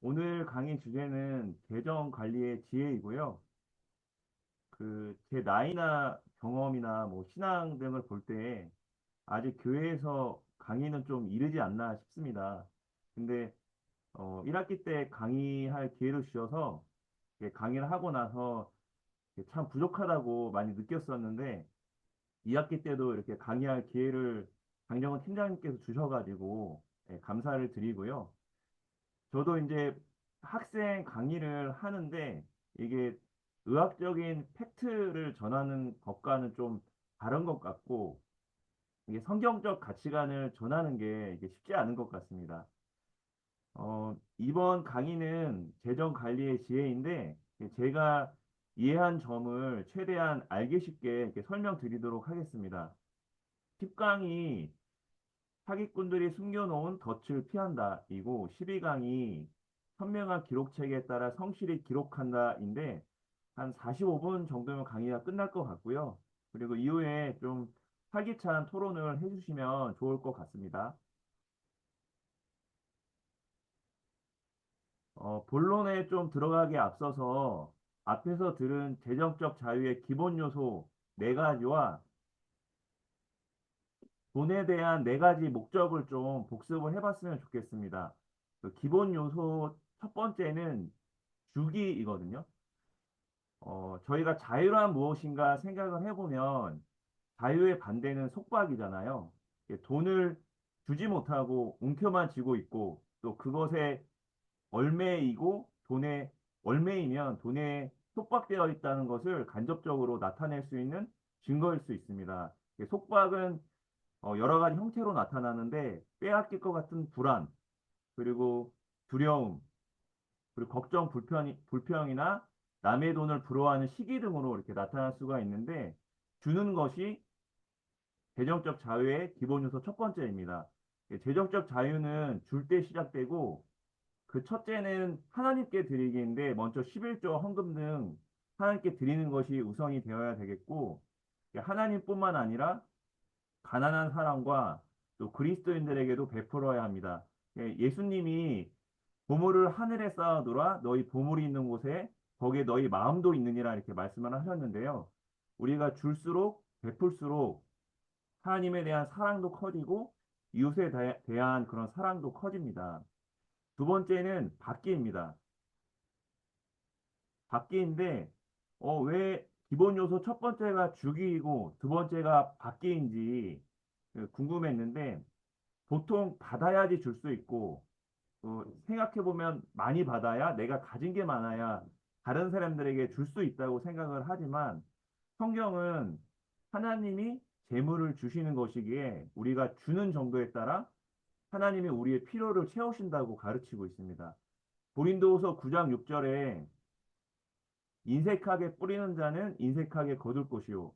오늘 강의 주제는 재정 관리의 지혜이고요. 제 나이나 경험이나 뭐 신앙 등을 볼 때 아직 교회에서 강의는 좀 이르지 않나 싶습니다. 근데 1학기 때 강의할 기회를 주셔서 이렇게 강의를 하고 나서 이렇게 참 부족하다고 많이 느꼈었는데 2학기 때도 이렇게 강의할 기회를 강정은 팀장님께서 주셔가지고 감사를 드리고요. 저도 이제 학생 강의를 하는데 이게 의학적인 팩트를 전하는 것과는 좀 다른 것 같고 이게 성경적 가치관을 전하는 게 이게 쉽지 않은 것 같습니다. 이번 강의는 재정 관리의 지혜인데 제가 이해한 점을 최대한 알기 쉽게 이렇게 설명드리도록 하겠습니다. 10강이 사기꾼들이 숨겨놓은 덫을 피한다이고 12강이 선명한 기록책에 따라 성실히 기록한다인데 한 45분 정도면 강의가 끝날 것 같고요. 그리고 이후에 좀 활기찬 토론을 해주시면 좋을 것 같습니다. 본론에 좀 들어가기 앞서서 앞에서 들은 재정적 자유의 기본 요소 네 가지와 돈에 대한 네 가지 목적을 좀 복습을 해봤으면 좋겠습니다. 기본 요소 첫 번째는 주기이거든요. 저희가 자유란 무엇인가 생각을 해보면 자유의 반대는 속박이잖아요. 돈을 주지 못하고 웅켜만 쥐고 있고 또 그것에 얼매이고 돈에 얼매이면 돈에 속박되어 있다는 것을 간접적으로 나타낼 수 있는 증거일 수 있습니다. 속박은 여러 가지 형태로 나타나는데 빼앗길 것 같은 불안, 그리고 두려움, 그리고 걱정, 불평이나 남의 돈을 부러워하는 시기 등으로 이렇게 나타날 수가 있는데 주는 것이 재정적 자유의 기본 요소 첫 번째입니다. 재정적 자유는 줄 때 시작되고 그 첫째는 하나님께 드리기인데 먼저 11조 헌금 등 하나님께 드리는 것이 우선이 되어야 되겠고 하나님뿐만 아니라 가난한 사람과 또 그리스도인들에게도 베풀어야 합니다. 예수님이 보물을 하늘에 쌓아두라 너희 보물이 있는 곳에 거기에 너희 마음도 있느니라 이렇게 말씀을 하셨는데요. 우리가 줄수록 베풀수록 하나님에 대한 사랑도 커지고 이웃에 대한 그런 사랑도 커집니다. 두 번째는 받기입니다. 받기인데 왜 기본 요소 첫 번째가 주기이고 두 번째가 받기인지 궁금했는데 보통 받아야지 줄 수 있고 생각해보면 많이 받아야 내가 가진 게 많아야 다른 사람들에게 줄 수 있다고 생각을 하지만 성경은 하나님이 재물을 주시는 것이기에 우리가 주는 정도에 따라 하나님이 우리의 필요를 채우신다고 가르치고 있습니다. 고린도후서 9장 6절에 인색하게 뿌리는 자는 인색하게 거둘 것이요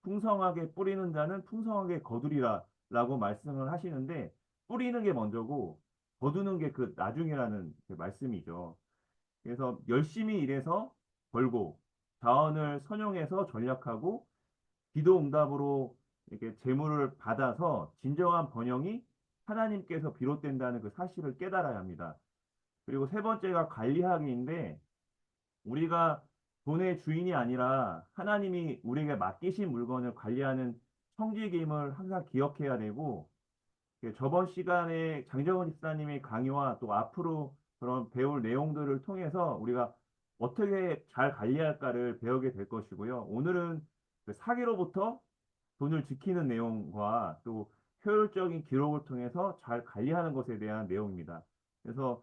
풍성하게 뿌리는 자는 풍성하게 거두리라 라고 말씀을 하시는데 뿌리는 게 먼저고 거두는 게 그 나중이라는 그 말씀이죠. 그래서 열심히 일해서 벌고 자원을 선용해서 전략하고 기도 응답으로 이렇게 재물을 받아서 진정한 번영이 하나님께서 비롯된다는 그 사실을 깨달아야 합니다. 그리고 세 번째가 관리하기인데 우리가 돈의 주인이 아니라 하나님이 우리에게 맡기신 물건을 관리하는 청지기임을 항상 기억해야 되고 저번 시간에 장정은 집사님의 강의와 또 앞으로 그런 배울 내용들을 통해서 우리가 어떻게 잘 관리할까를 배우게 될 것이고요. 오늘은 그 사기로부터 돈을 지키는 내용과 또 효율적인 기록을 통해서 잘 관리하는 것에 대한 내용입니다. 그래서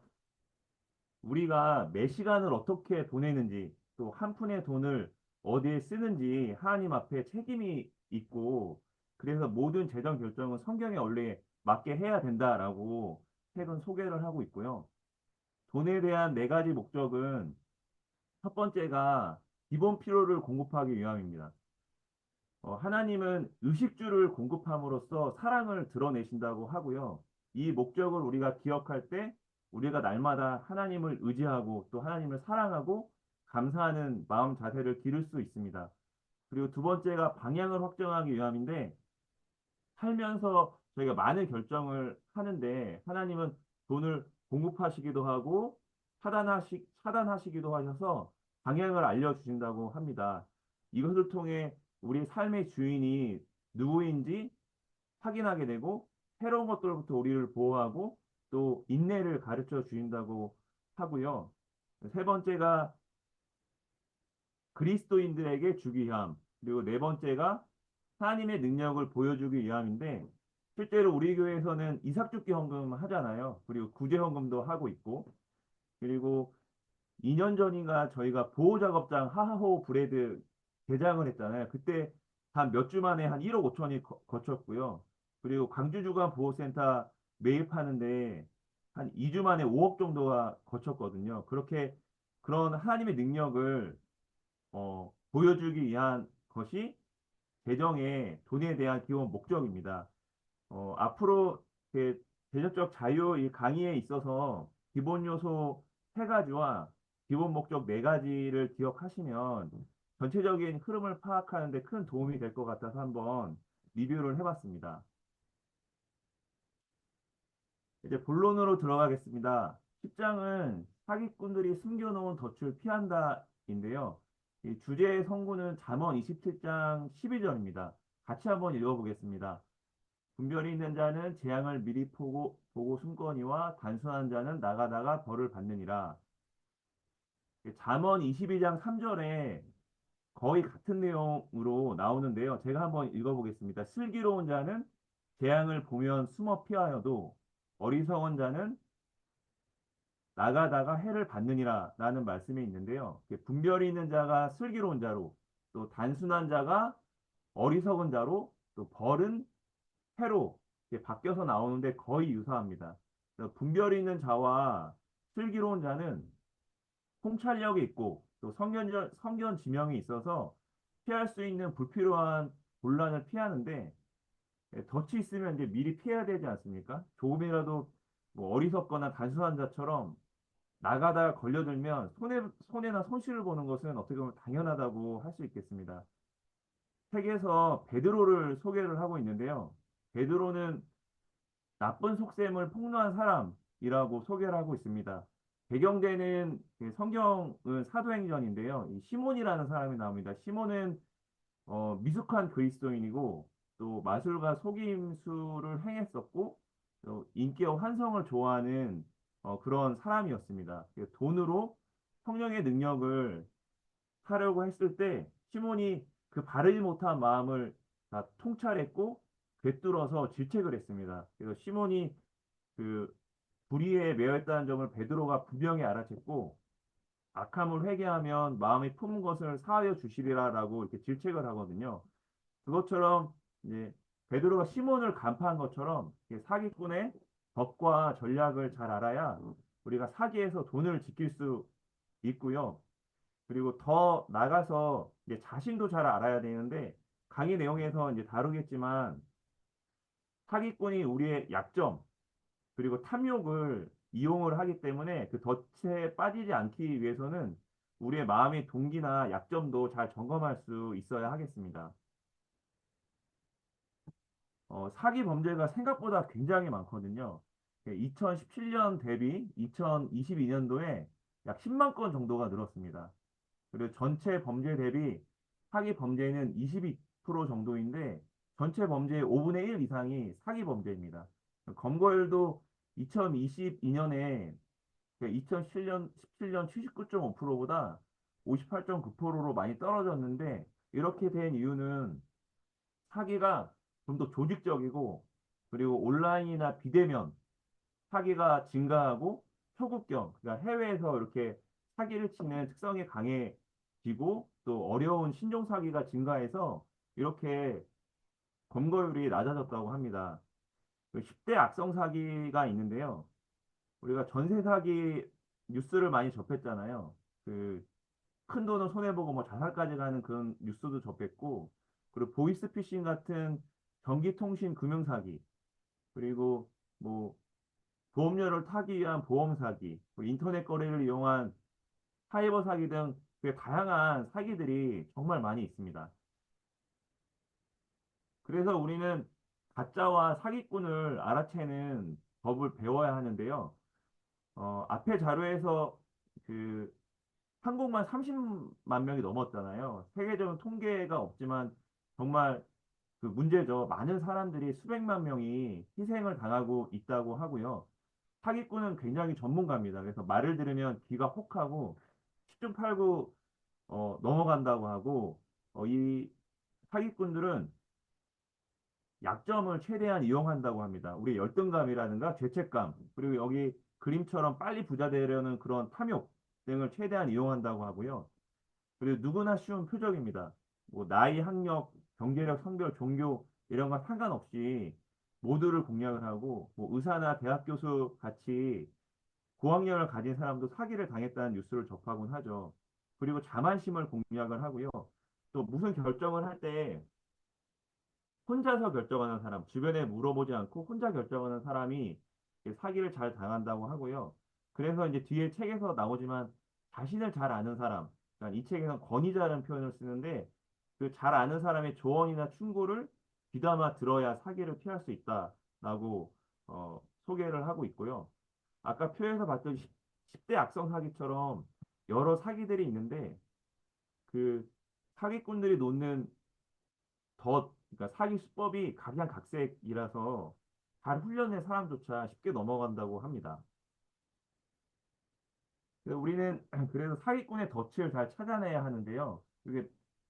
우리가 매 시간을 어떻게 보내는지 또 한 푼의 돈을 어디에 쓰는지 하나님 앞에 책임이 있고 그래서 모든 재정 결정은 성경에 원래 맞게 해야 된다라고 책은 소개를 하고 있고요. 돈에 대한 네 가지 목적은 첫 번째가 기본 필요를 공급하기 위함입니다. 하나님은 의식주를 공급함으로써 사랑을 드러내신다고 하고요. 이 목적을 우리가 기억할 때 우리가 날마다 하나님을 의지하고 또 하나님을 사랑하고 감사하는 마음 자세를 기를 수 있습니다. 그리고 두 번째가 방향을 확정하기 위함인데 살면서 저희가 많은 결정을 하는데 하나님은 돈을 공급하시기도 하고 차단하시기도 하셔서 방향을 알려주신다고 합니다. 이것을 통해 우리 삶의 주인이 누구인지 확인하게 되고 새로운 것들로부터 우리를 보호하고 또 인내를 가르쳐 주신다고 하고요. 세 번째가 그리스도인들에게 주기 위함, 그리고 네 번째가 하나님의 능력을 보여주기 위함인데 실제로 우리 교회에서는 이삭죽기 헌금 하잖아요. 그리고 구제헌금도 하고 있고 그리고 2년 전인가 저희가 보호작업장 하하호 브레드 개장을 했잖아요. 그때 한 몇 주 만에 한 1억 5천이 거쳤고요. 그리고 광주주간 보호센터 매입하는데 한 2주 만에 5억 정도가 거쳤거든요. 그렇게 그런 하나님의 능력을 보여주기 위한 것이 재정의 돈에 대한 기본 목적입니다. 앞으로 재정적 자유 이 강의에 있어서 기본 요소 세 가지와 기본 목적 네 가지를 기억하시면 전체적인 흐름을 파악하는 데 큰 도움이 될 것 같아서 한번 리뷰를 해봤습니다. 이제 본론으로 들어가겠습니다. 10장은 사기꾼들이 숨겨놓은 덫을 피한다인데요. 이 주제의 성구는 잠언 27장 12절입니다. 같이 한번 읽어보겠습니다. 분별이 있는 자는 재앙을 미리 보고 숨거니와 단순한 자는 나가다가 벌을 받느니라. 잠언 22장 3절에 거의 같은 내용으로 나오는데요. 제가 한번 읽어보겠습니다. 슬기로운 자는 재앙을 보면 숨어 피하여도 어리석은 자는 나가다가 해를 받느니라 라는 말씀이 있는데요. 분별이 있는 자가 슬기로운 자로 또 단순한 자가 어리석은 자로 또 벌은 해로 바뀌어서 나오는데 거의 유사합니다. 분별이 있는 자와 슬기로운 자는 통찰력이 있고 또 성견 지명이 있어서 피할 수 있는 불필요한 혼란을 피하는데 덫이 있으면 이제 미리 피해야 되지 않습니까? 조금이라도 뭐 어리석거나 단순한 자처럼 나가다가 걸려들면 손해나 손실을 보는 것은 어떻게 보면 당연하다고 할 수 있겠습니다. 책에서 베드로를 소개를 하고 있는데요. 베드로는 나쁜 속셈을 폭로한 사람이라고 소개를 하고 있습니다. 배경되는 성경은 사도행전인데요. 이 시몬이라는 사람이 나옵니다. 시몬은 미숙한 그리스도인이고 또 마술과 속임수를 행했었고 또 인기와 환성을 좋아하는 그런 사람이었습니다. 돈으로 성령의 능력을 하려고 했을 때 시몬이 그 바르지 못한 마음을 다 통찰했고 꿰뚫어서 질책을 했습니다. 그래서 시몬이 그 불의에 매여 있다는 점을 베드로가 분명히 알아챘고 악함을 회개하면 마음이 품은 것을 사하여 주시리라라고 이렇게 질책을 하거든요. 그것처럼 이제 베드로가 시몬을 간파한 것처럼 사기꾼의 법과 전략을 잘 알아야 우리가 사기에서 돈을 지킬 수 있고요. 그리고 더 나가서 이제 자신도 잘 알아야 되는데 강의 내용에서 이제 다루겠지만 사기꾼이 우리의 약점 그리고 탐욕을 이용을 하기 때문에 그 덫에 빠지지 않기 위해서는 우리의 마음의 동기나 약점도 잘 점검할 수 있어야 하겠습니다. 사기 범죄가 생각보다 굉장히 많거든요. 2017년 대비 2022년도에 약 10만 건 정도가 늘었습니다. 그리고 전체 범죄 대비 사기 범죄는 22% 정도인데 전체 범죄의 5분의 1 이상이 사기 범죄입니다. 검거율도 2022년에 2017년 79.5%보다 58.9%로 많이 떨어졌는데 이렇게 된 이유는 사기가 좀 더 조직적이고 그리고 온라인이나 비대면 사기가 증가하고 초국경, 그러니까 해외에서 이렇게 사기를 치는 특성이 강해지고 또 어려운 신종 사기가 증가해서 이렇게 검거율이 낮아졌다고 합니다. 10대 악성 사기가 있는데요. 우리가 전세 사기 뉴스를 많이 접했잖아요. 그 큰 돈은 손해보고 뭐 자살까지 가는 그런 뉴스도 접했고, 그리고 보이스피싱 같은 전기통신 금융사기, 그리고 뭐 보험료를 타기 위한 보험 사기, 뭐 인터넷 거래를 이용한 사이버 사기 등 그 다양한 사기들이 정말 많이 있습니다. 그래서 우리는 가짜와 사기꾼을 알아채는 법을 배워야 하는데요. 앞에 자료에서 그 한국만 30만 명이 넘었잖아요. 세계적인 통계가 없지만 정말 그 문제죠. 많은 사람들이 수백만 명이 희생을 당하고 있다고 하고요. 사기꾼은 굉장히 전문가입니다. 그래서 말을 들으면 귀가 혹하고 10중 8구 넘어간다고 하고 이 사기꾼들은 약점을 최대한 이용한다고 합니다. 우리 열등감이라든가 죄책감, 그리고 여기 그림처럼 빨리 부자 되려는 그런 탐욕 등을 최대한 이용한다고 하고요. 그리고 누구나 쉬운 표적입니다. 뭐 나이, 학력, 경제력, 성별, 종교 이런 거 상관없이 모두를 공략을 하고 뭐 의사나 대학 교수 같이 고학력을 가진 사람도 사기를 당했다는 뉴스를 접하곤 하죠. 그리고 자만심을 공략을 하고요. 또 무슨 결정을 할 때 혼자서 결정하는 사람, 주변에 물어보지 않고 혼자 결정하는 사람이 사기를 잘 당한다고 하고요. 그래서 이제 뒤에 책에서 나오지만 자신을 잘 아는 사람, 그러니까 이 책에서는 권위자라는 표현을 쓰는데 그 잘 아는 사람의 조언이나 충고를 귀담아 들어야 사기를 피할 수 있다라고 소개를 하고 있고요. 아까 표에서 봤던 10대 악성 사기처럼 여러 사기들이 있는데 그 사기꾼들이 놓는 그러니까 사기 수법이 각양각색이라서 잘 훈련된 사람조차 쉽게 넘어간다고 합니다. 그래서 우리는 그래서 사기꾼의 덫을 잘 찾아내야 하는데요. 이게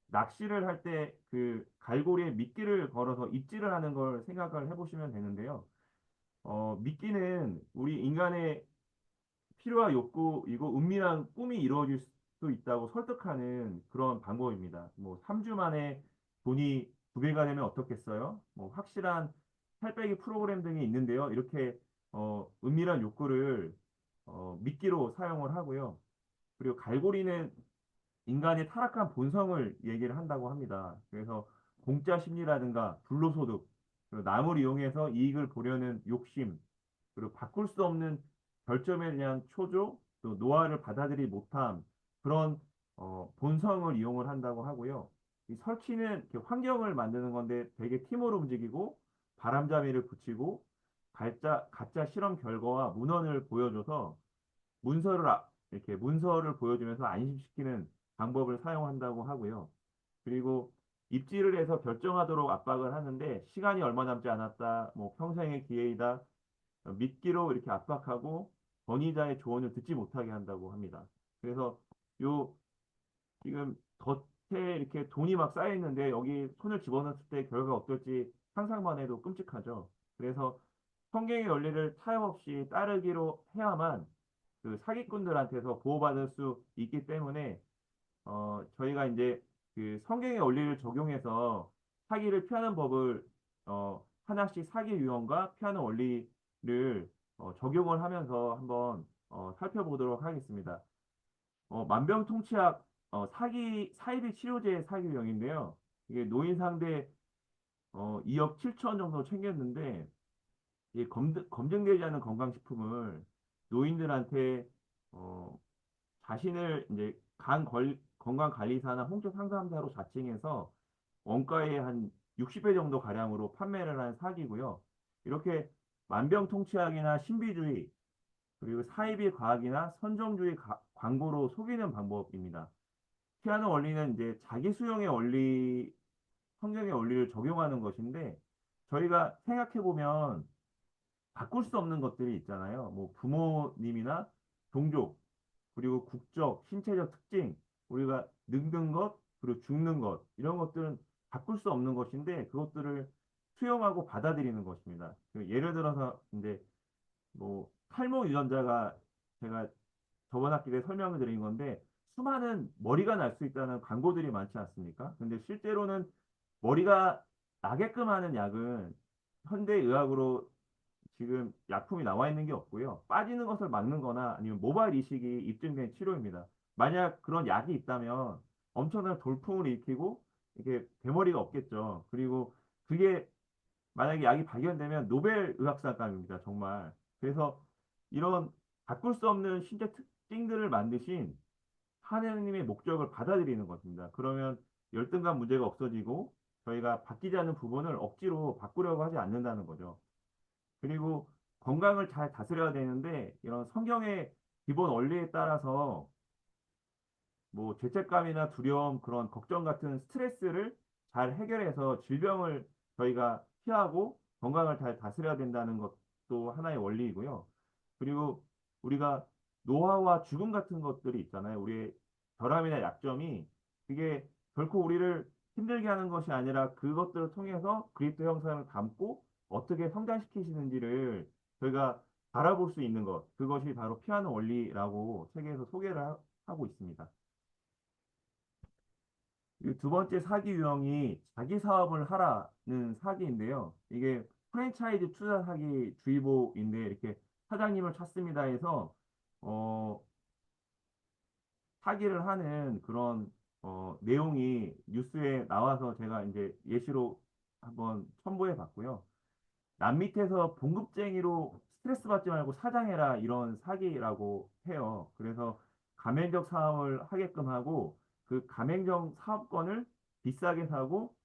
낚시를 할 때 그 갈고리에 미끼를 걸어서 입질을 하는 걸 생각을 해보시면 되는데요. 미끼는 우리 인간의 필요와 욕구이고 은밀한 꿈이 이루어질 수 있다고 설득하는 그런 방법입니다. 뭐 3주 만에 돈이 2배가 되면 어떻겠어요? 뭐 확실한 살 빼기 프로그램 등이 있는데요. 이렇게 은밀한 욕구를 미끼로 사용을 하고요. 그리고 갈고리는 인간의 타락한 본성을 얘기를 한다고 합니다. 그래서 공짜 심리라든가 불로소득, 그리고 남을 이용해서 이익을 보려는 욕심, 그리고 바꿀 수 없는 결점에 대한 초조, 또 노화를 받아들이지 못함, 그런 본성을 이용을 한다고 하고요. 이 설치는 이렇게 환경을 만드는 건데 되게 팀으로 움직이고 바람잡이를 붙이고 가짜 실험 결과와 문헌을 보여줘서 이렇게 문서를 보여주면서 안심시키는 방법을 사용한다고 하고요. 그리고 입지를 해서 결정하도록 압박을 하는데 시간이 얼마 남지 않았다, 뭐 평생의 기회이다, 미끼로 이렇게 압박하고 권위자의 조언을 듣지 못하게 한다고 합니다. 그래서 요 지금 덫에 이렇게 돈이 막 쌓여 있는데 여기 손을 집어넣었을 때 결과가 어떨지 상상만 해도 끔찍하죠. 그래서 성경의 원리를 타협없이 따르기로 해야만 그 사기꾼들한테서 보호받을 수 있기 때문에 저희가 이제 그 성경의 원리를 적용해서 사기를 피하는 법을 하나씩 사기 유형과 피하는 원리를 적용을 하면서 한번 살펴보도록 하겠습니다. 만병통치약 사이비 치료제 사기 유형인데요. 이게 노인 상대 2억 7천 정도 챙겼는데 이게 검증되지 않은 건강식품을 노인들한테 어, 자신을 이제 건강관리사나 홍조 상담사로 자칭해서 원가의 한 60배 정도 가량으로 판매를 한 사기고요. 이렇게 만병통치약이나 신비주의 그리고 사이비 과학이나 선정주의 광고로 속이는 방법입니다. 피하는 원리는 이제 자기 수용의 원리, 성경의 원리를 적용하는 것인데 저희가 생각해 보면 바꿀 수 없는 것들이 있잖아요. 뭐 부모님이나 종족, 그리고 국적, 신체적 특징, 우리가 늙는 것, 그리고 죽는 것, 이런 것들은 바꿀 수 없는 것인데 그것들을 수용하고 받아들이는 것입니다. 예를 들어서 이제 뭐 탈모 유전자가 제가 저번 학기에 설명을 드린 건데 수많은 머리가 날 수 있다는 광고들이 많지 않습니까? 근데 실제로는 머리가 나게끔 하는 약은 현대 의학으로 지금 약품이 나와 있는 게 없고요. 빠지는 것을 막는 거나 아니면 모발 이식이 입증된 치료입니다. 만약 그런 약이 있다면 엄청난 돌풍을 일으키고 이게 대머리가 없겠죠. 그리고 그게 만약에 약이 발견되면 노벨 의학상감입니다. 정말. 그래서 이런 바꿀 수 없는 신체 특징들을 만드신 하느님의 목적을 받아들이는 것입니다. 그러면 열등감 문제가 없어지고 저희가 바뀌지 않는 부분을 억지로 바꾸려고 하지 않는다는 거죠. 그리고 건강을 잘 다스려야 되는데 이런 성경의 기본 원리에 따라서 뭐 죄책감이나 두려움, 그런 걱정 같은 스트레스를 잘 해결해서 질병을 저희가 피하고 건강을 잘 다스려야 된다는 것도 하나의 원리이고요. 그리고 우리가 노화와 죽음 같은 것들이 있잖아요. 우리의 결함이나 약점이 그게 결코 우리를 힘들게 하는 것이 아니라 그것들을 통해서 그리스도 형상을 담고 어떻게 성장시키시는지를 저희가 바라볼 수 있는 것, 그것이 바로 피하는 원리라고 책에서 소개를 하고 있습니다. 이두 번째 사기 유형이 자기 사업을 하라는 사기인데요. 이게 프랜차이즈 투자 사기 주의보인데 이렇게 사장님을 찾습니다 해서 어, 사기를 하는 그런 내용이 뉴스에 나와서 제가 이제 예시로 한번 첨부해 봤고요. 남 밑에서 봉급쟁이로 스트레스 받지 말고 사장해라 이런 사기라고 해요. 그래서 가맹적 사업을 하게끔 하고 그 가맹점 사업권을 비싸게 사고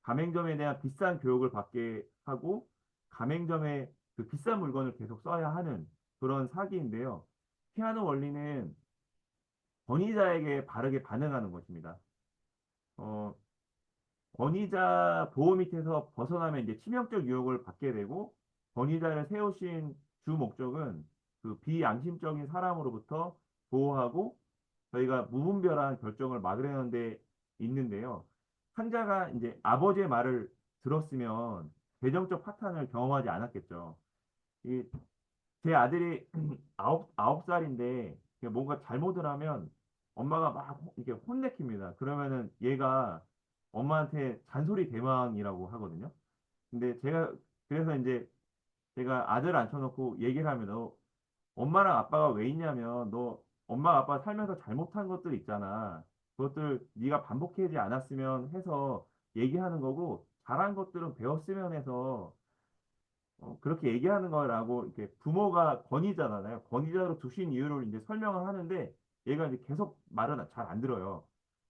가맹점에 대한 비싼 교육을 받게 하고 가맹점에 그 비싼 물건을 계속 써야 하는 그런 사기인데요. 피하는 원리는 권위자에게 바르게 반응하는 것입니다. 어, 권위자 보호 밑에서 벗어나면 이제 치명적 유혹을 받게 되고 권위자를 세우신 주 목적은 그 비양심적인 사람으로부터 보호하고 저희가 무분별한 결정을 막으려는 데 있는데요. 환자가 이제 아버지의 말을 들었으면 재정적 파탄을 경험하지 않았겠죠. 이 제 아들이 아홉 살인데 뭔가 잘못을 하면 엄마가 막 이렇게 혼내킵니다. 그러면은 얘가 엄마한테 잔소리 대망이라고 하거든요. 근데 제가 그래서 이제 제가 아들 앉혀놓고 얘기를 하면 너 엄마랑 아빠가 왜 있냐면 너 엄마 아빠 살면서 잘못한 것들 있잖아. 그것들 네가 반복하지 않았으면 해서 얘기하는 거고 잘한 것들은 배웠으면 해서 그렇게 얘기하는 거라고 이렇게 부모가 권위자잖아요. 권위자로 두신 이유를 이제 설명을 하는데 얘가 이제 계속 말은 잘 안 들어요.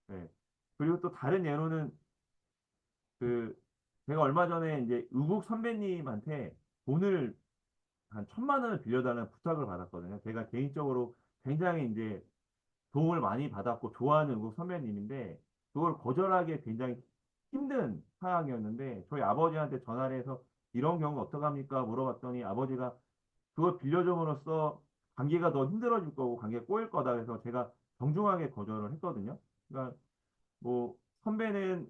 네. 그리고 또 다른 예로는 그 제가 얼마 전에 이제 의국 선배님한테 돈을 한 1,000만 원을 빌려달라는 부탁을 받았거든요. 제가 개인적으로 굉장히 이제 도움을 많이 받았고 좋아하는 의국 선배님인데 그걸 거절하기 굉장히 힘든 상황이었는데 저희 아버지한테 전화를 해서 이런 경우 어떡합니까? 물어봤더니 아버지가 그걸 빌려줌으로써 관계가 더 힘들어질 거고 관계가 꼬일 거다 그래서 제가 정중하게 거절을 했거든요. 그러니까 뭐 선배는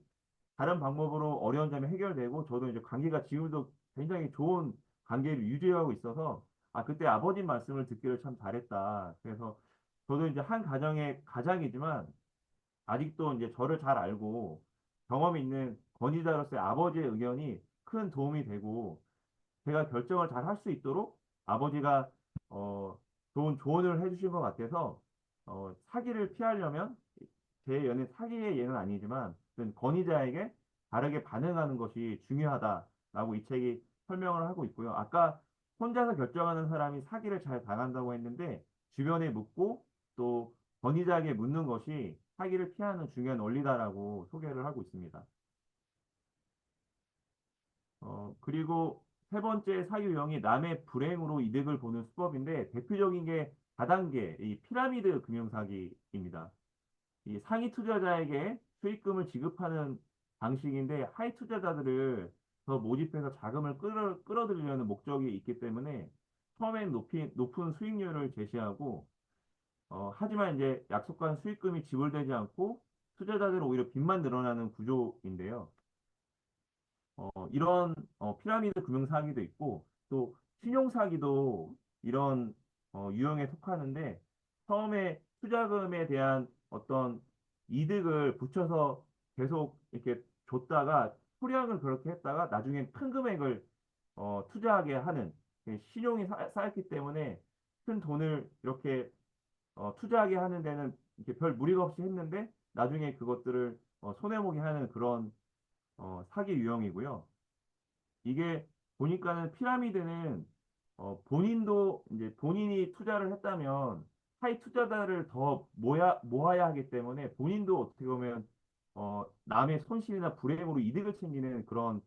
다른 방법으로 어려운 점이 해결되고 저도 이제 관계가 지금도 굉장히 좋은 관계를 유지하고 있어서 아 그때 아버님 말씀을 듣기를 참 잘했다. 그래서 저도 이제 한 가정의 가장이지만 아직도 이제 저를 잘 알고 경험이 있는 권위자로서의 아버지의 의견이 큰 도움이 되고 제가 결정을 잘 할 수 있도록 아버지가 어, 좋은 조언을 해주신 것 같아서 사기를 피하려면 제 연애 사기의 예는 아니지만 어떤 권위자에게 바르게 반응하는 것이 중요하다라고 이 책이 설명을 하고 있고요. 아까 혼자서 결정하는 사람이 사기를 잘 당한다고 했는데 주변에 묻고 또 권위자에게 묻는 것이 사기를 피하는 중요한 원리다라고 소개를 하고 있습니다. 그리고 세 번째 사유 유형이 남의 불행으로 이득을 보는 수법인데 대표적인 게 다단계 이 피라미드 금융 사기입니다. 이 상위 투자자에게 수익금을 지급하는 방식인데 하위 투자자들을 더 모집해서 자금을 끌어들이려는 목적이 있기 때문에 처음엔 높은 수익률을 제시하고 하지만 이제 약속한 수익금이 지불되지 않고 투자자들은 오히려 빚만 늘어나는 구조인데요. 이런 피라미드 금융 사기도 있고 또 신용 사기도 이런 유형에 속하는데 처음에 투자금에 대한 어떤 이득을 붙여서 계속 이렇게 줬다가 소량을 그렇게 했다가 나중엔 큰 금액을 투자하게 하는 신용이 쌓였기 때문에 큰 돈을 이렇게 투자하게 하는 데는 이렇게 별 무리가 없이 했는데 나중에 그것들을 손해보게 하는 그런 사기 유형이고요. 이게 보니까는 피라미드는 본인도 이제 본인이 투자를 했다면 하위 투자자를 더 모아야 하기 때문에 본인도 어떻게 보면 남의 손실이나 불행으로 이득을 챙기는 그런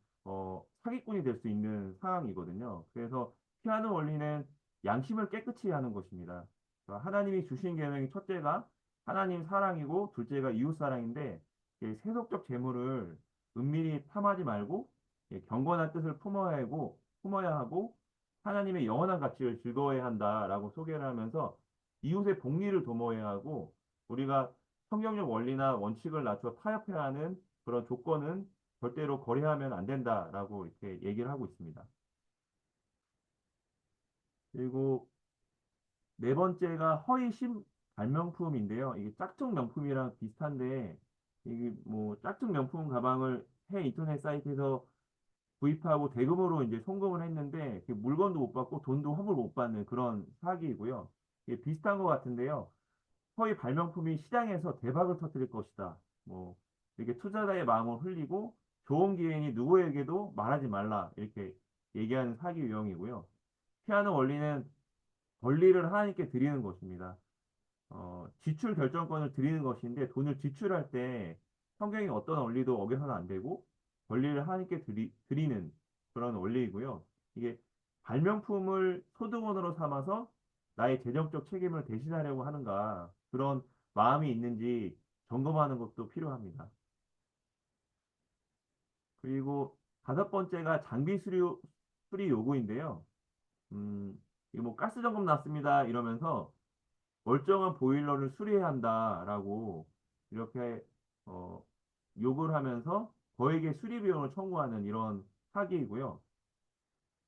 사기꾼이 될 수 있는 상황이거든요. 그래서 피하는 원리는 양심을 깨끗이 하는 것입니다. 하나님이 주신 계명이 첫째가 하나님 사랑이고 둘째가 이웃 사랑인데 세속적 재물을 은밀히 탐하지 말고 경건한 뜻을 품어야 하고 하나님의 영원한 가치를 즐거워해야 한다라고 소개를 하면서 이웃의 복리를 도모해야 하고 우리가 성경적 원리나 원칙을 낮춰 타협해야 하는 그런 조건은 절대로 거래하면 안 된다라고 이렇게 얘기를 하고 있습니다. 그리고 네 번째가 허위 발명품인데요. 이게 짝퉁 명품이랑 비슷한데 이게 뭐 짝퉁 명품 가방을 해외 인터넷 사이트에서 구입하고 대금으로 이제 송금을 했는데 물건도 못 받고 돈도 환불 못 받는 그런 사기이고요. 이게 비슷한 것 같은데요. 허위 발명품이 시장에서 대박을 터뜨릴 것이다. 뭐 이렇게 투자자의 마음을 흘리고 좋은 기회니 누구에게도 말하지 말라 이렇게 얘기하는 사기 유형이고요. 피하는 원리는 권리를 하나님께 드리는 것입니다. 지출 결정권을 드리는 것인데 돈을 지출할 때 성경의 어떤 원리도 어겨서는 안 되고 권리를 하나님께 드리는 그런 원리이고요. 이게 발명품을 소득원으로 삼아서 나의 재정적 책임을 대신하려고 하는가 그런 마음이 있는지 점검하는 것도 필요합니다. 그리고 다섯 번째가 수리 요구인데요. 이거 뭐 가스 점검 났습니다 이러면서 멀쩡한 보일러를 수리해야 한다라고 이렇게 어, 욕을 하면서 거액의 수리 비용을 청구하는 이런 사기이고요.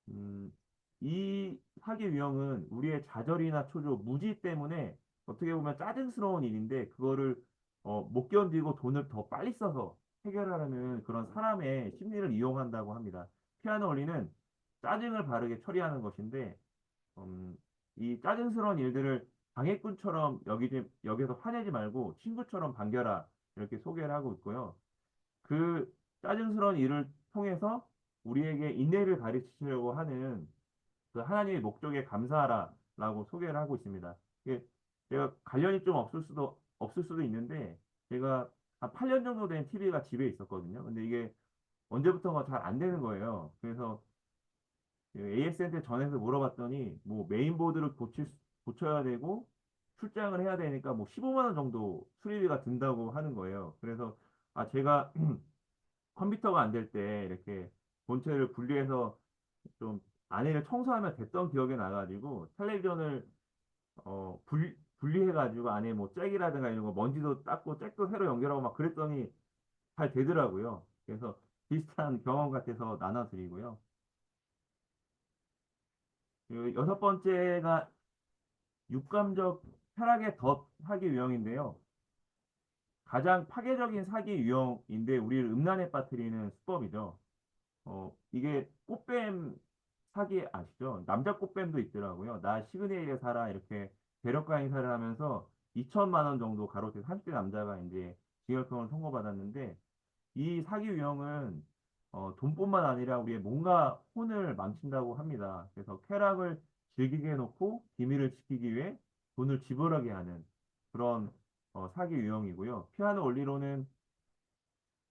음, 이 사기 유형은 우리의 좌절이나 초조, 무지 때문에 어떻게 보면 짜증스러운 일인데 그거를 못 견디고 돈을 더 빨리 써서 해결하려는 그런 사람의 심리를 이용한다고 합니다. 피아노 원리는 짜증을 바르게 처리하는 것인데 음, 이 짜증스러운 일들을 방해꾼처럼 여기서 화내지 말고 친구처럼 반겨라. 이렇게 소개를 하고 있고요. 그 짜증스러운 일을 통해서 우리에게 인내를 가르치려고 하는 그 하나님의 목적에 감사하라. 라고 소개를 하고 있습니다. 이게 제가 관련이 좀 없을 수도 있는데 제가 한 8년 정도 된 TV가 집에 있었거든요. 근데 이게 언제부턴가 잘 안 되는 거예요. 그래서 AS한테 전해서 물어봤더니 뭐 메인보드를 고쳐야 되고 출장을 해야 되니까 뭐 15만 원 정도 수리비가 든다고 하는 거예요. 그래서 제가 컴퓨터가 안 될 때 이렇게 본체를 분리해서 좀 안에를 청소하면 됐던 기억이 나가지고 텔레비전을 분리해가지고 안에 뭐 잭이라든가 이런 거 먼지도 닦고 잭도 새로 연결하고 막 그랬더니 잘 되더라고요. 그래서 비슷한 경험 같아서 나눠드리고요. 그리고 여섯 번째가 육감적 쾌락의 사기 유형인데요. 가장 파괴적인 사기 유형인데 우리를 음란에 빠뜨리는 수법이죠. 이게 꽃뱀 사기 아시죠? 남자 꽃뱀도 있더라고요. 나 시그널에 살아 이렇게 대력가 행사를 하면서 2천만 원 정도 가로채 30대 남자가 이제 징역형을 선고받았는데 이 사기 유형은 돈뿐만 아니라 우리의 몸과 혼을 망친다고 합니다. 그래서 쾌락을 즐기게 해놓고 비밀을 지키기 위해 돈을 지불하게 하는 그런 사기 유형이고요. 피하는 원리로는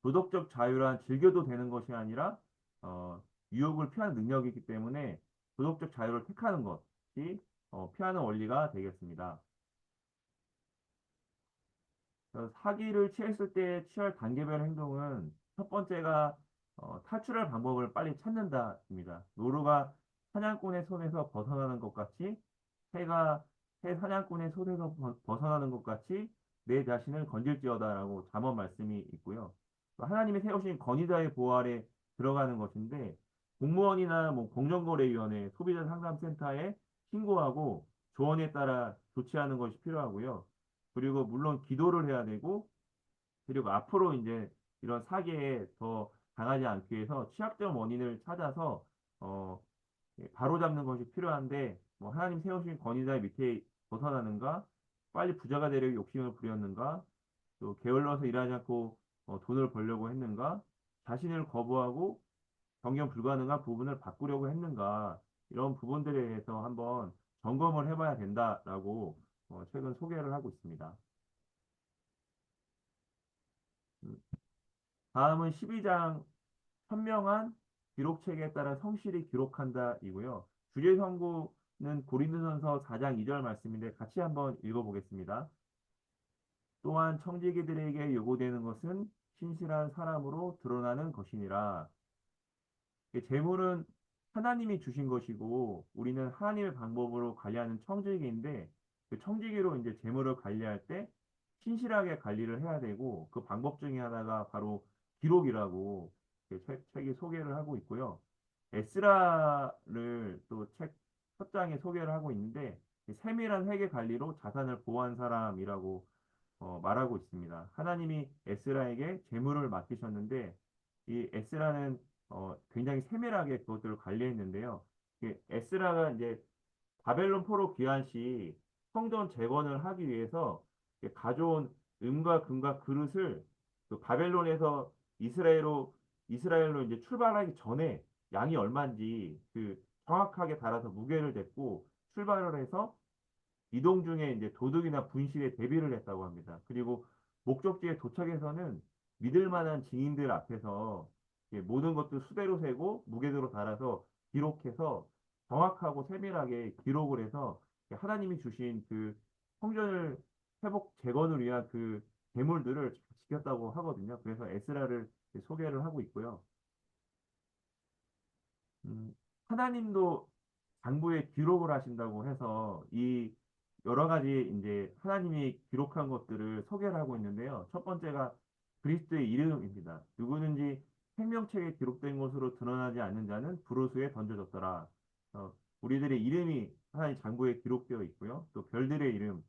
도덕적 자유란 즐겨도 되는 것이 아니라 유혹을 피하는 능력이기 때문에 도덕적 자유를 택하는 것이 피하는 원리가 되겠습니다. 사기를 취했을 때 취할 단계별 행동은 첫 번째가 탈출할 방법을 빨리 찾는다입니다. 노루가 사냥꾼의 손에서 벗어나는 것 같이 새가 새 사냥꾼의 손에서 벗어나는 것 같이 내 자신을 건질지어다라고 잠언 말씀이 있고요. 하나님이 세우신 권위자의 보호 아래 들어가는 것인데 공무원이나 뭐 공정거래위원회, 소비자 상담센터에 신고하고 조언에 따라 조치하는 것이 필요하고요. 그리고 물론 기도를 해야 되고 그리고 앞으로 이제 이런 사기에 더 당하지 않기 위해서 취약점 원인을 찾아서 어, 바로잡는 것이 필요한데 뭐 하나님 세우신 권위자의 밑에 벗어나는가 빨리 부자가 되려고 욕심을 부렸는가 또 게을러서 일하지 않고 돈을 벌려고 했는가 자신을 거부하고 변경 불가능한 부분을 바꾸려고 했는가 이런 부분들에 대해서 한번 점검을 해봐야 된다라고 최근 소개를 하고 있습니다. 음, 다음은 12장 현명한 기록책에 따라 성실히 기록한다이고요. 주제 선고 고린도전서 4장 2절 말씀인데 같이 한번 읽어보겠습니다. 또한 청지기들에게 요구되는 것은 신실한 사람으로 드러나는 것이니라. 재물은 하나님이 주신 것이고 우리는 하나님의 방법으로 관리하는 청지기인데 그 청지기로 이제 재물을 관리할 때 신실하게 관리를 해야 되고 그 방법 중에 하나가 바로 기록이라고 책이 소개를 하고 있고요. 에스라를 또 책 첫 장에 소개를 하고 있는데 세밀한 회계 관리로 자산을 보호한 사람이라고 말하고 있습니다. 하나님이 에스라에게 재물을 맡기셨는데 이 에스라는 굉장히 세밀하게 그것들을 관리했는데요. 에스라가 이제 바벨론 포로 귀환 시 성전 재건을 하기 위해서 가져온 은과 금과 그릇을 그 바벨론에서 이스라엘로 이제 출발하기 전에 양이 얼마인지 그 정확하게 달아서 무게를 쟀고 출발을 해서 이동 중에 이제 도둑이나 분실에 대비를 했다고 합니다. 그리고 목적지에 도착해서는 믿을 만한 증인들 앞에서 모든 것들 수대로 세고 무게대로 달아서 기록해서 정확하고 세밀하게 기록을 해서 하나님이 주신 그 성전을 회복 재건을 위한 그 재물들을 잘 지켰다고 하거든요. 그래서 에스라를 소개를 하고 있고요. 하나님도 장부에 기록을 하신다고 해서 이 여러 가지 이제 하나님이 기록한 것들을 소개를 하고 있는데요. 첫 번째가 그리스도의 이름입니다. 누구든지 생명책에 기록된 것으로 드러나지 않는 자는 불호수에 던져졌더라. 우리들의 이름이 하나님 장부에 기록되어 있고요. 또 별들의 이름,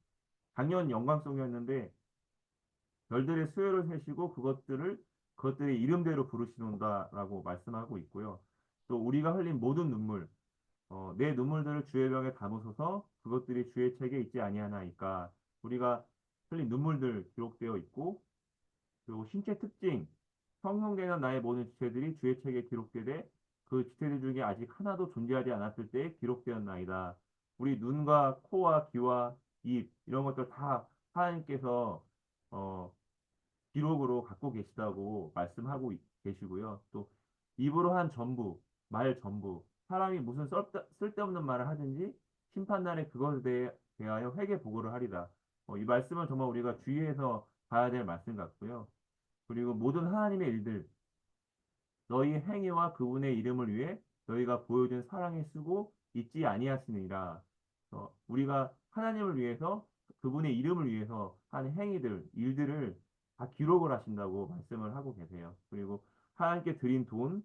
당연 영광송이었는데 별들의 수요를 세시고 그것들의 이름대로 부르시는다라고 말씀하고 있고요. 또 우리가 흘린 모든 눈물, 내 눈물들을 주의 병에 담으소서 그것들이 주의 책에 있지 아니하나이까. 우리가 흘린 눈물들 기록되어 있고 그리고 신체 특징 형성되는 나의 모든 지체들이 주의 책에 기록되되 그 지체들 중에 아직 하나도 존재하지 않았을 때에 기록되었나이다. 우리 눈과 코와 귀와 입 이런 것들 다 하나님께서 어, 기록으로 갖고 계시다고 말씀하고 계시고요. 또 입으로 한 전부, 말 전부, 사람이 무슨 쓸데없는 말을 하든지 심판날에 그것에 대하여 회개 보고를 하리라. 이 말씀은 정말 우리가 주의해서 봐야 될 말씀 같고요. 그리고 모든 하나님의 일들, 너희 행위와 그분의 이름을 위해 너희가 보여준 사랑에 쓰고 잊지 아니하시느니라. 우리가 하나님을 위해서 그분의 이름을 위해서 한 행위들, 일들을 다 기록을 하신다고 말씀을 하고 계세요. 그리고 하나님께 드린 돈,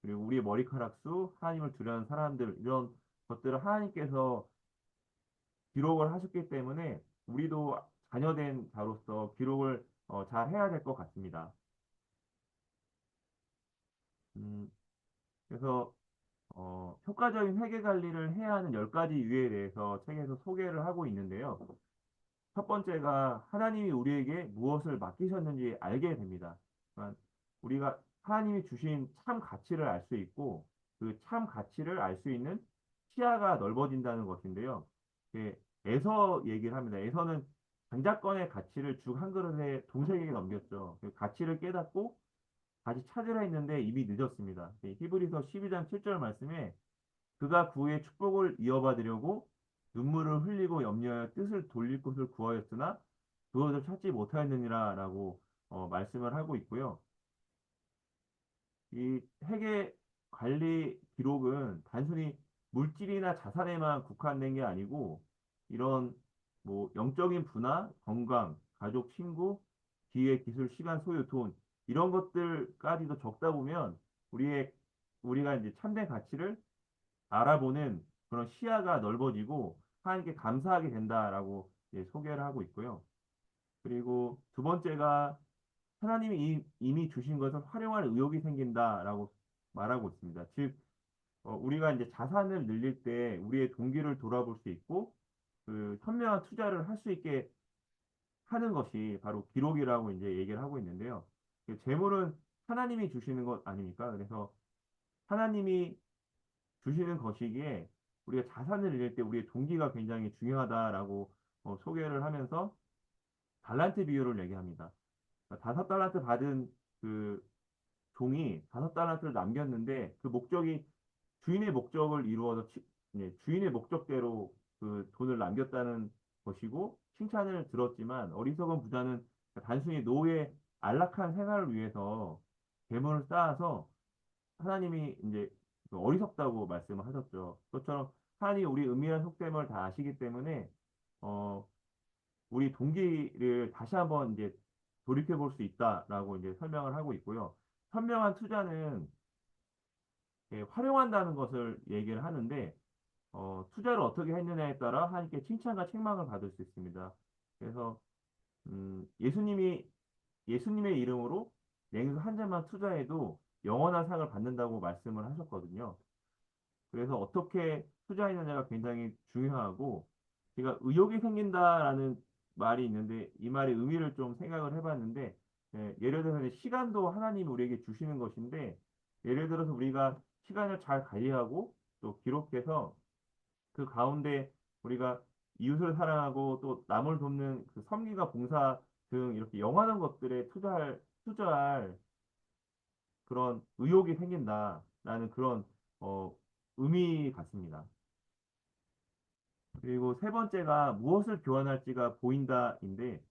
그리고 우리의 머리카락 수, 하나님을 두려워하는 사람들 이런 것들을 하나님께서 기록을 하셨기 때문에 우리도 자녀된 자로서 기록을 잘 해야 될 것 같습니다. 음, 그래서 효과적인 회계 관리를 해야 하는 10가지 유예에 대해서 책에서 소개를 하고 있는데요. 첫 번째가 하나님이 우리에게 무엇을 맡기셨는지 알게 됩니다. 그러니까 우리가 하나님이 주신 참 가치를 알 수 있고 그 참 가치를 알 수 있는 시야가 넓어진다는 것인데요. 에서 얘기를 합니다. 에서는 장자권의 가치를 죽 한 그릇에 동생에게 넘겼죠. 그 가치를 깨닫고 다시 찾으라 했는데 이미 늦었습니다. 히브리서 12장 7절 말씀에 그가 그의 축복을 이어받으려고 눈물을 흘리고 염려하여 뜻을 돌릴 곳을 구하였으나 그것을 찾지 못하였느니라라고 말씀을 하고 있고요. 이 회계 관리 기록은 단순히 물질이나 자산에만 국한된 게 아니고 이런 뭐 영적인 분화, 건강, 가족, 친구, 기회, 기술, 시간, 소유, 돈 이런 것들까지도 적다 보면 우리가 이제 참된 가치를 알아보는 그런 시야가 넓어지고 하나님께 감사하게 된다라고 소개를 하고 있고요. 그리고 두 번째가 하나님이 이미 주신 것을 활용할 의욕이 생긴다라고 말하고 있습니다. 즉, 우리가 이제 자산을 늘릴 때 우리의 동기를 돌아볼 수 있고 그 현명한 투자를 할 수 있게 하는 것이 바로 기록이라고 이제 얘기를 하고 있는데요. 재물은 하나님이 주시는 것 아닙니까? 그래서 하나님이 주시는 것이기에 우리가 자산을 잃을 때 우리의 동기가 굉장히 중요하다라고 소개를 하면서 달란트 비율을 얘기합니다. 그러니까 5달란트 받은 그 종이 5달란트를 남겼는데 그 목적이 주인의 목적을 이루어서 주인의 목적대로 그 돈을 남겼다는 것이고 칭찬을 들었지만 어리석은 부자는 단순히 노예의 안락한 생활을 위해서 재물을 쌓아서 하나님이 이제 그 어리석다고 말씀을 하셨죠. 그것처럼 하나님이 우리 은밀한 속됨을 다 아시기 때문에 어, 우리 동기를 다시 한번 이제 돌이켜 볼 수 있다라고 이제 설명을 하고 있고요. 현명한 투자는 활용한다는 것을 얘기를 하는데 투자를 어떻게 했느냐에 따라 하나님께 칭찬과 책망을 받을 수 있습니다. 그래서 예수님의 이름으로 냉수 한 잔만 투자해도 영원한 상을 받는다고 말씀을 하셨거든요. 그래서 어떻게 투자했느냐가 굉장히 중요하고 제가 의욕이 생긴다라는 말이 있는데 이 말의 의미를 좀 생각을 해봤는데 예를 들어서 이제 시간도 하나님이 우리에게 주시는 것인데 예를 들어서 우리가 시간을 잘 관리하고 또 기록해서 그 가운데 우리가 이웃을 사랑하고 또 남을 돕는 그 섬기가 봉사 등 이렇게 영하는 것들에 투자할 그런 의욕이 생긴다라는 그런 어, 의미 같습니다. 그리고 세 번째가 무엇을 교환할지가 보인다인데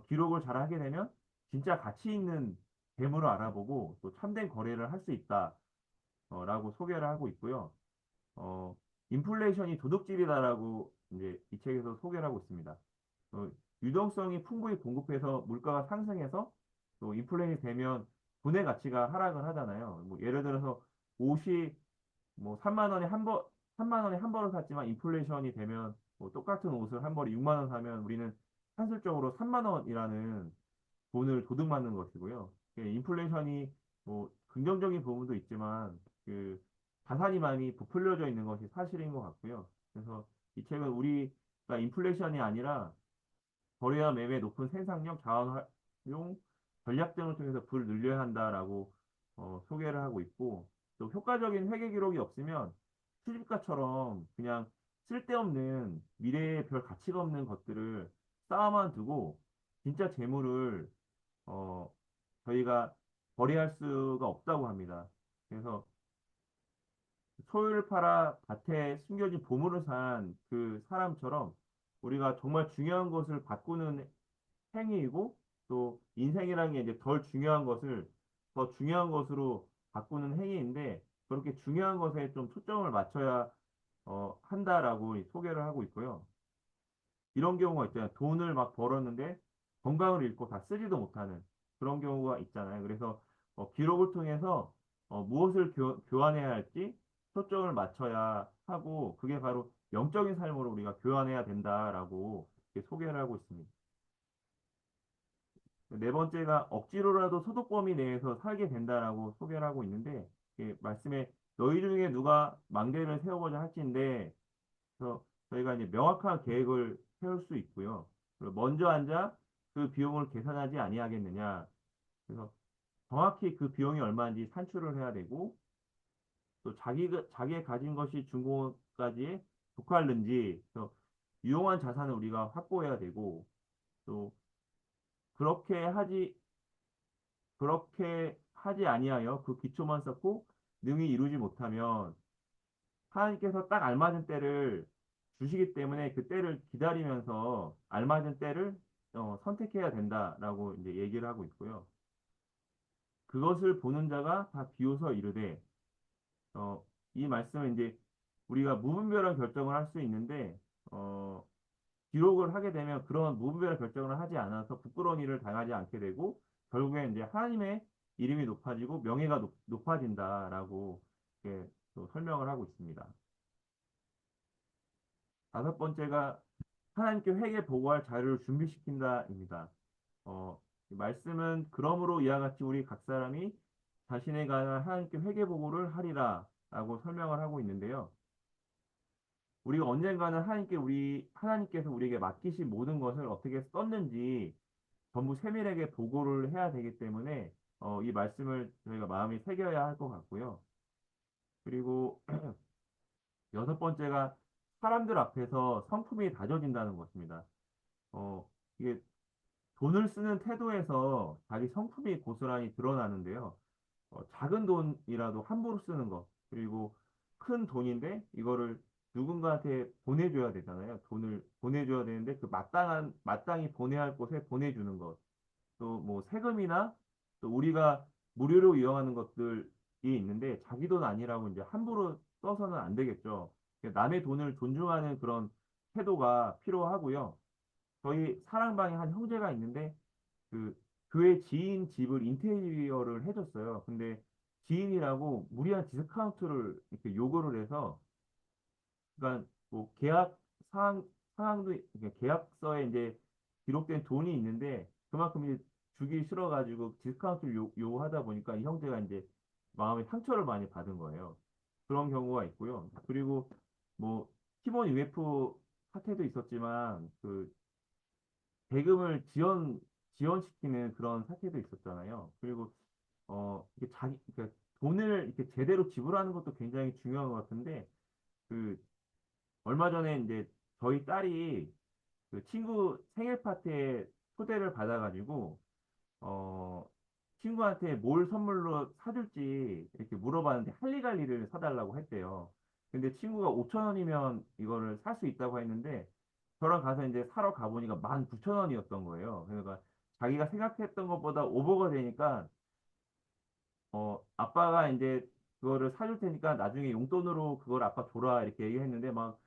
기록을 잘 하게 되면 진짜 가치 있는 재물을 알아보고 또 참된 거래를 할 수 있다라고 소개를 하고 있고요. 어, 인플레이션이 도둑질이다라고 이제 이 책에서 소개를 하고 있습니다. 어, 유동성이 풍부히 공급해서 물가가 상승해서 또 인플레이션이 되면 분의 가치가 하락을 하잖아요. 뭐 예를 들어서 옷이 뭐 3만 원에 한 벌, 3만 원에 한 벌을 샀지만 인플레이션이 되면 뭐 똑같은 옷을 한 벌에 6만 원 사면 우리는 산술적으로 3만 원이라는 돈을 도둑맞는 것이고요. 인플레이션이 뭐 긍정적인 부분도 있지만 그 자산이 많이 부풀려져 있는 것이 사실인 것 같고요. 그래서 이 책은 우리가 인플레이션이 아니라 거래와 매매 높은 생산력, 자원 활용 전략 등을 통해서 부를 늘려야 한다라고 소개를 하고 있고 또 효과적인 회계 기록이 없으면 수집가처럼 그냥 쓸데없는 미래에 별 가치가 없는 것들을 쌓아만 두고 진짜 재물을 어, 저희가 거래할 수가 없다고 합니다. 그래서 소유를 팔아 밭에 숨겨진 보물을 산 그 사람처럼 우리가 정말 중요한 것을 바꾸는 행위이고 또 인생이라는 게 이제 덜 중요한 것을 더 중요한 것으로 바꾸는 행위인데 그렇게 중요한 것에 좀 초점을 맞춰야 한다라고 소개를 하고 있고요. 이런 경우가 있잖아요. 돈을 막 벌었는데 건강을 잃고 다 쓰지도 못하는 그런 경우가 있잖아요. 그래서 기록을 통해서 무엇을 교환해야 할지 초점을 맞춰야 하고 그게 바로 영적인 삶으로 우리가 교환해야 된다라고 이렇게 소개를 하고 있습니다. 네 번째가 억지로라도 소득 범위 내에서 살게 된다라고 소개를 하고 있는데 말씀에 너희 중에 누가 망대를 세우고자 할지인데 그래서 저희가 이제 명확한 계획을 세울 수 있고요. 그리고 먼저 앉아 그 비용을 계산하지 아니하겠느냐. 그래서 정확히 그 비용이 얼마인지 산출을 해야 되고 또 자기의 가진 것이 중고까지에 국한는지 그래서 유용한 자산을 우리가 확보해야 되고 또 그렇게 하지 그렇게 하지 아니하여 그 기초만 쌓고 능히 이루지 못하면 하나님께서 딱 알맞은 때를 주시기 때문에 그 때를 기다리면서 알맞은 때를 선택해야 된다라고 이제 얘기를 하고 있고요. 그것을 보는 자가 다 비로소 이르되 이 말씀은 이제 우리가 무분별한 결정을 할 수 있는데 어, 기록을 하게 되면 그런 무분별한 결정을 하지 않아서 부끄러운 일을 당하지 않게 되고 결국엔 이제 하나님의 이름이 높아지고 명예가 높아진다라고 이렇게 또 설명을 하고 있습니다. 다섯 번째가 하나님께 회개 보고할 자료를 준비시킨다입니다. 이 말씀은 그러므로 이와 같이 우리 각 사람이 자신에 관한 하나님께 회개 보고를 하리라라고 설명을 하고 있는데요. 우리가 언젠가는 하나님께서 우리에게 맡기신 모든 것을 어떻게 썼는지 전부 세밀하게 보고를 해야 되기 때문에 이 말씀을 저희가 마음에 새겨야 할 것 같고요. 그리고 여섯 번째가 사람들 앞에서 성품이 다져진다는 것입니다. 어, 이게 돈을 쓰는 태도에서 자기 성품이 고스란히 드러나는데요. 작은 돈이라도 함부로 쓰는 것, 그리고 큰 돈인데 이거를 누군가한테 보내줘야 되잖아요. 돈을 보내줘야 되는데 그 마땅히 보내야 할 곳에 보내주는 것. 또 뭐 세금이나 또 우리가 무료로 이용하는 것들이 있는데 자기 돈 아니라고 이제 함부로 써서는 안 되겠죠. 남의 돈을 존중하는 그런 태도가 필요하고요. 저희 사랑방에 한 형제가 있는데 그 교회 지인 집을 인테리어를 해줬어요. 근데 지인이라고 무리한 디스카운트를 이렇게 요구를 해서 그러니까 뭐 계약 상황도 이렇게 계약서에 이제 기록된 돈이 있는데 그만큼 이제 주기 싫어가지고 디스카운트를 요구하다 보니까 이 형제가 이제 마음에 상처를 많이 받은 거예요. 그런 경우가 있고요. 그리고 뭐 팀원 UF 사태도 있었지만 그 대금을 지원시키는 그런 사태도 있었잖아요. 그리고 이게 그러니까 돈을 이렇게 제대로 지불하는 것도 굉장히 중요한 것 같은데 그 얼마 전에 이제 저희 딸이 그 친구 생일 파티에 초대를 받아가지고 어 친구한테 뭘 선물로 사줄지 이렇게 물어봤는데 할리갈리를 사달라고 했대요. 근데 친구가 5천 원이면 이거를 살 수 있다고 했는데 저랑 가서 이제 사러 가보니까 19,000원이었던 거예요. 그러니까 자기가 생각했던 것보다 오버가 되니까 아빠가 이제 그거를 사줄 테니까 나중에 용돈으로 그걸 아빠 줘라 이렇게 얘기했는데 막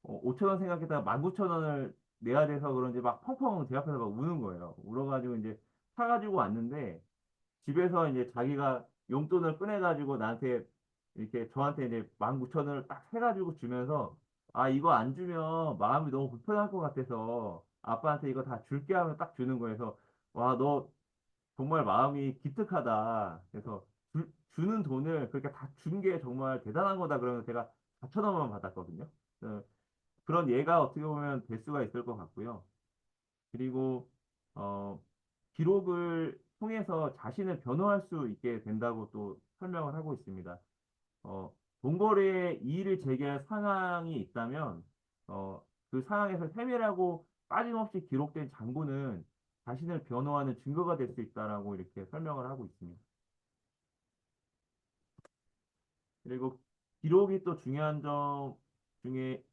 5천 원 생각했다가 19,000원을 내야 돼서 그런지 막 펑펑 제 앞에서 막 우는 거예요. 울어가지고 이제 사가지고 왔는데 집에서 이제 자기가 용돈을 꺼내가지고 나한테 이렇게 저한테 이제 19,000원을 딱 해가지고 주면서 아 이거 안 주면 마음이 너무 불편할 것 같아서 아빠한테 이거 다 줄게 하면 딱 주는 거여서 와 너 정말 마음이 기특하다. 그래서 주는 돈을 그렇게 다 준 게 정말 대단한 거다. 그러면 제가 4천 원만 받았거든요. 그런 예가 어떻게 보면 될 수가 있을 것 같고요. 그리고 어, 기록을 통해서 자신을 변호할 수 있게 된다고 또 설명을 하고 있습니다. 동거래에 이의를 제기할 상황이 있다면 그 상황에서 세밀하고 빠짐없이 기록된 장부는 자신을 변호하는 증거가 될 수 있다라고 이렇게 설명을 하고 있습니다. 그리고 기록이 또 중요한 점 중에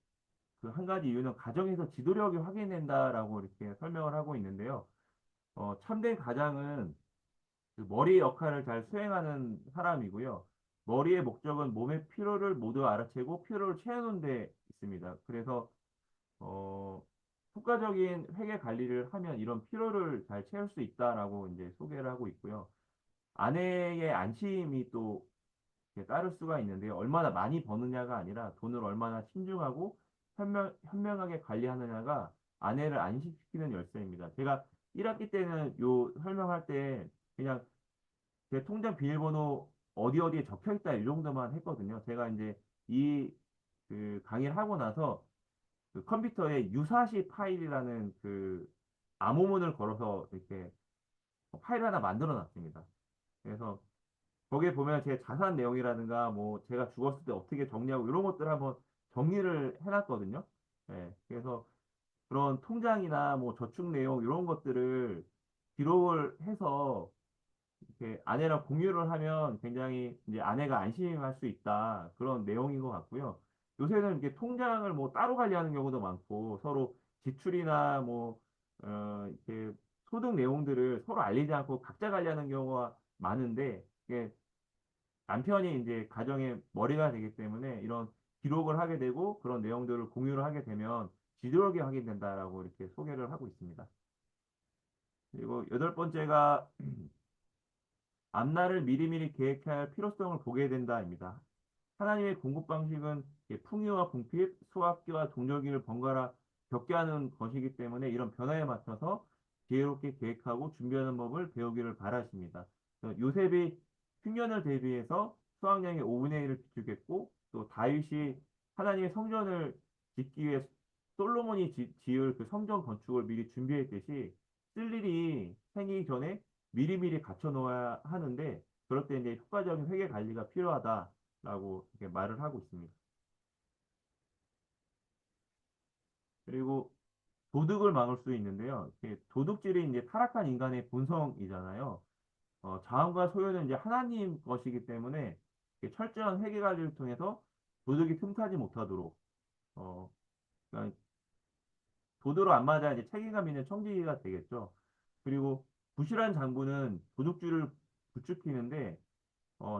그 한 가지 이유는 가정에서 지도력이 확인된다라고 이렇게 설명을 하고 있는데요. 참된 가장은 그 머리의 역할을 잘 수행하는 사람이고요. 머리의 목적은 몸의 피로를 모두 알아채고 피로를 채우는 데 있습니다. 그래서 어, 효과적인 회계 관리를 하면 이런 피로를 잘 채울 수 있다라고 이제 소개를 하고 있고요. 아내의 안심이 또 따를 수가 있는데요. 얼마나 많이 버느냐가 아니라 돈을 얼마나 신중하고 현명하게 관리하느냐가 아내를 안심시키는 열쇠입니다. 제가 1학기 때는 요 설명할 때 그냥 제 통장 비밀번호 어디 어디에 적혀 있다 이 정도만 했거든요. 제가 이제 이 그 강의를 하고 나서 그 컴퓨터에 유사시 파일이라는 그 암호문을 걸어서 이렇게 파일 하나 만들어 놨습니다. 그래서 거기에 보면 제 자산 내용이라든가 뭐 제가 죽었을 때 어떻게 정리하고 이런 것들 한번 정리를 해놨거든요. 예, 그래서 그런 통장이나 뭐 저축 내용 이런 것들을 기록을 해서 이렇게 아내랑 공유를 하면 굉장히 이제 아내가 안심할 수 있다 그런 내용인 것 같고요. 요새는 이렇게 통장을 뭐 따로 관리하는 경우도 많고 서로 지출이나 뭐 이렇게 소득 내용들을 서로 알리지 않고 각자 관리하는 경우가 많은데 이게 남편이 이제 가정의 머리가 되기 때문에 이런 기록을 하게 되고 그런 내용들을 공유를 하게 되면 지도력이 확인된다라고 이렇게 소개를 하고 있습니다. 그리고 여덟 번째가 앞날을 미리미리 계획해야 할 필요성을 보게 된다입니다. 하나님의 공급 방식은 풍요와 궁핍, 수확기와 동절기를 번갈아 겪게 하는 것이기 때문에 이런 변화에 맞춰서 지혜롭게 계획하고 준비하는 법을 배우기를 바라십니다. 요셉이 흉년을 대비해서 수확량의 5분의 1을 비축했고 또 다윗이 하나님의 성전을 짓기 위해 솔로몬이 지을 그 성전 건축을 미리 준비했듯이 쓸 일이 생기기 전에 미리미리 갖춰 놓아야 하는데 그럴 때 이제 효과적인 회계 관리가 필요하다라고 이렇게 말을 하고 있습니다. 그리고 도둑을 막을 수 있는데요. 도둑질이 이제 타락한 인간의 본성이잖아요. 자원과 소유는 이제 하나님 것이기 때문에 철저한 회계 관리를 통해서 도둑이 틈타지 못하도록 어, 그러니까 도도로 안 맞아 이제 책임감 있는 청지기가 되겠죠. 그리고 부실한 장부는 도둑질을 부추기는데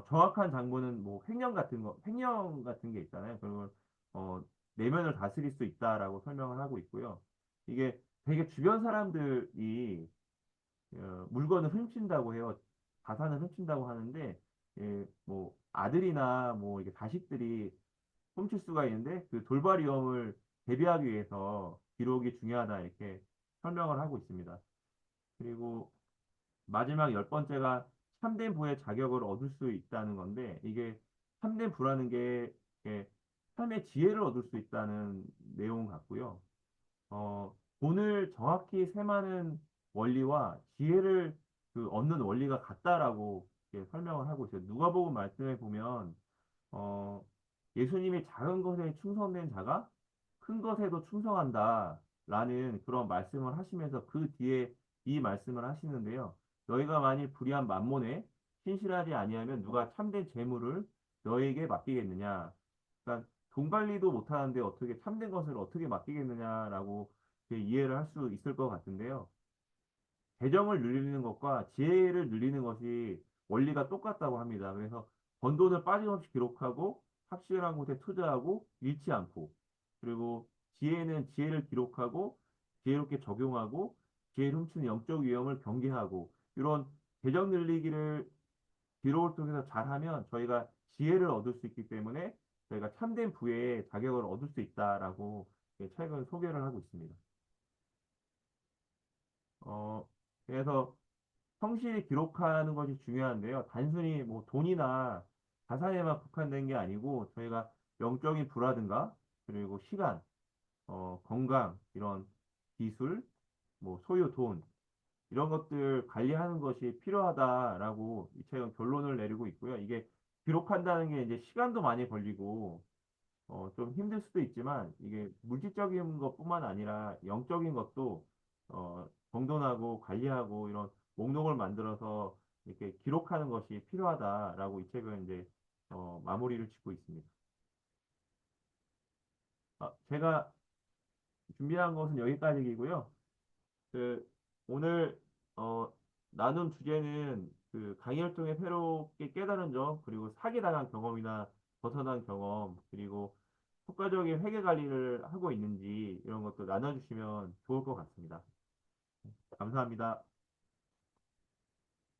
정확한 장부는 뭐 횡령 같은 게 있잖아요. 그걸 어, 내면을 다스릴 수 있다라고 설명을 하고 있고요. 이게 되게 주변 사람들이 물건을 훔친다고 해요. 자산을 훔친다고 하는데 뭐 아들이나 뭐 이게 자식들이 훔칠 수가 있는데 그 돌발 위험을 대비하기 위해서 기록이 중요하다 이렇게 설명을 하고 있습니다. 그리고 마지막 열 번째가 참된 부의 자격을 얻을 수 있다는 건데 이게 참된 부라는 게 이게 삶의 지혜를 얻을 수 있다는 내용 같고요. 돈을 정확히 세마는 원리와 지혜를 그 얻는 원리가 같다라고 이렇게 설명을 하고 있어요. 누가복음 말씀에 보면 어, 예수님이 작은 것에 충성된 자가 큰 것에도 충성한다라는 그런 말씀을 하시면서 그 뒤에 이 말씀을 하시는데요. 너희가 만일 불의한 만몬에 신실하지 아니하면 누가 참된 재물을 너희에게 맡기겠느냐. 그러니까 돈 관리도 못하는데 어떻게 참된 것을 어떻게 맡기겠느냐라고 이렇게 이해를 할 수 있을 것 같은데요. 재정을 늘리는 것과 지혜를 늘리는 것이 원리가 똑같다고 합니다. 그래서 번 돈을 빠짐없이 기록하고 확실한 곳에 투자하고 잃지 않고 그리고 지혜는 지혜를 기록하고 지혜롭게 적용하고 지혜를 훔치는 영적 위험을 경계하고 이런 재정 늘리기를 기록을 통해서 잘하면 저희가 지혜를 얻을 수 있기 때문에 저희가 참된 부의 자격을 얻을 수 있다라고 책을 소개를 하고 있습니다. 어, 그래서 성실히 기록하는 것이 중요한데요. 단순히 뭐 돈이나 자산에만 국한된 게 아니고 저희가 영적인 부라든가 그리고 시간, 건강, 이런 기술, 뭐 소유, 돈 이런 것들 관리하는 것이 필요하다라고 이 책은 결론을 내리고 있고요. 이게 기록한다는 게 이제 시간도 많이 걸리고 좀 힘들 수도 있지만 이게 물질적인 것뿐만 아니라 영적인 것도 정돈하고 관리하고 이런 목록을 만들어서 이렇게 기록하는 것이 필요하다라고 이 책은 이제 마무리를 짓고 있습니다. 제가 준비한 것은 여기까지이고요. 그 오늘 어, 나눈 주제는 그 강의를 통해 새롭게 깨달은 점, 그리고 사기당한 경험이나 벗어난 경험, 그리고 효과적인 회계 관리를 하고 있는지 이런 것도 나눠주시면 좋을 것 같습니다. 감사합니다.